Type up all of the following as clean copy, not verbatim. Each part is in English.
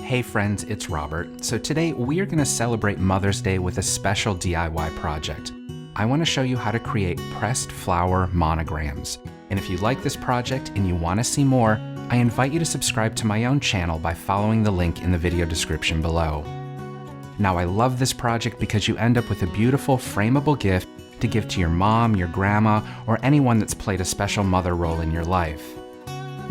Hey friends, it's Robert. So today we are going to celebrate Mother's Day with a special DIY project. I want to show you how to create pressed flower monograms. And if you like this project and you want to see more, I invite you to subscribe to my own channel by following the link in the video description below. Now I love this project because you end up with a beautiful frameable gift to give to your mom, your grandma, or anyone that's played a special mother role in your life.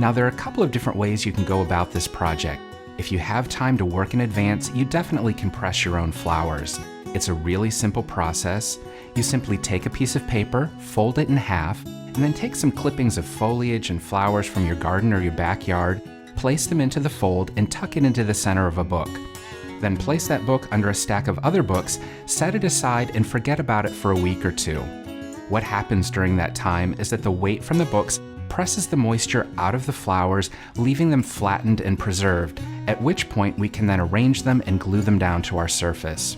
Now there are a couple of different ways you can go about this project. If you have time to work in advance, you definitely can press your own flowers. It's a really simple process. You simply take a piece of paper, fold it in half, and then take some clippings of foliage and flowers from your garden or your backyard, place them into the fold, and tuck it into the center of a book. Then place that book under a stack of other books, set it aside, and forget about it for a week or two. What happens during that time is that the weight from the books presses the moisture out of the flowers, leaving them flattened and preserved, at which point we can then arrange them and glue them down to our surface.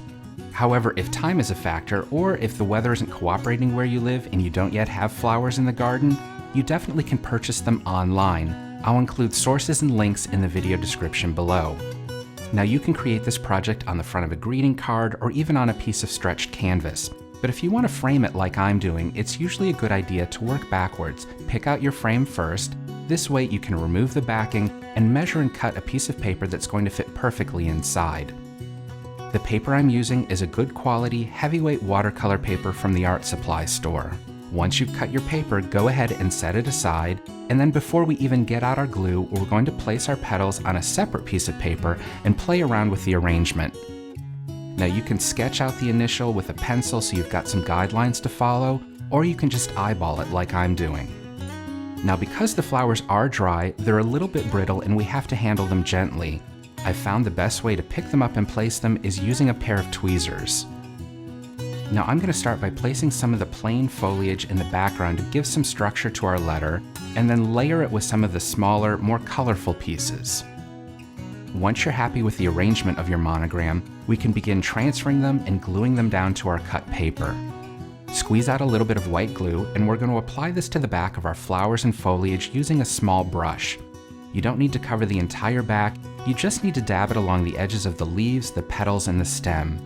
However, if time is a factor, or if the weather isn't cooperating where you live and you don't yet have flowers in the garden, you definitely can purchase them online. I'll include sources and links in the video description below. Now you can create this project on the front of a greeting card or even on a piece of stretched canvas. But if you want to frame it like I'm doing, it's usually a good idea to work backwards. Pick out your frame first. This way you can remove the backing and measure and cut a piece of paper that's going to fit perfectly inside. The paper I'm using is a good quality, heavyweight watercolor paper from the art supply store. Once you've cut your paper, go ahead and set it aside, and then before we even get out our glue, we're going to place our petals on a separate piece of paper and play around with the arrangement. Now you can sketch out the initial with a pencil so you've got some guidelines to follow, or you can just eyeball it like I'm doing. Now because the flowers are dry, they're a little bit brittle and we have to handle them gently. I found the best way to pick them up and place them is using a pair of tweezers. Now I'm going to start by placing some of the plain foliage in the background to give some structure to our letter, and then layer it with some of the smaller, more colorful pieces. Once you're happy with the arrangement of your monogram, we can begin transferring them and gluing them down to our cut paper. Squeeze out a little bit of white glue, and we're going to apply this to the back of our flowers and foliage using a small brush. You don't need to cover the entire back, you just need to dab it along the edges of the leaves, the petals, and the stem.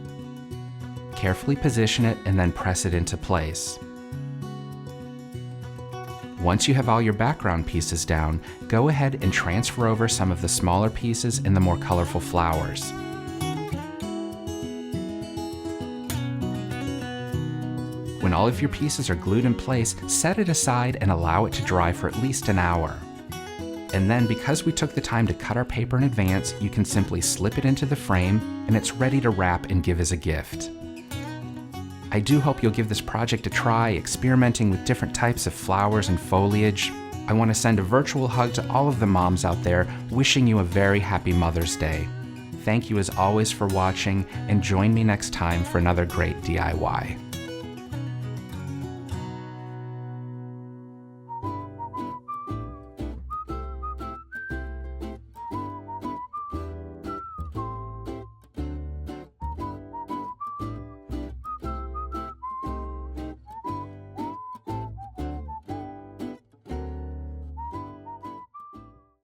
Carefully position it and then press it into place. Once you have all your background pieces down, go ahead and transfer over some of the smaller pieces and the more colorful flowers. When all of your pieces are glued in place, set it aside and allow it to dry for at least an hour. And then because we took the time to cut our paper in advance, you can simply slip it into the frame and it's ready to wrap and give as a gift. I do hope you'll give this project a try, experimenting with different types of flowers and foliage. I want to send a virtual hug to all of the moms out there, wishing you a very happy Mother's Day. Thank you as always for watching, and join me next time for another great DIY.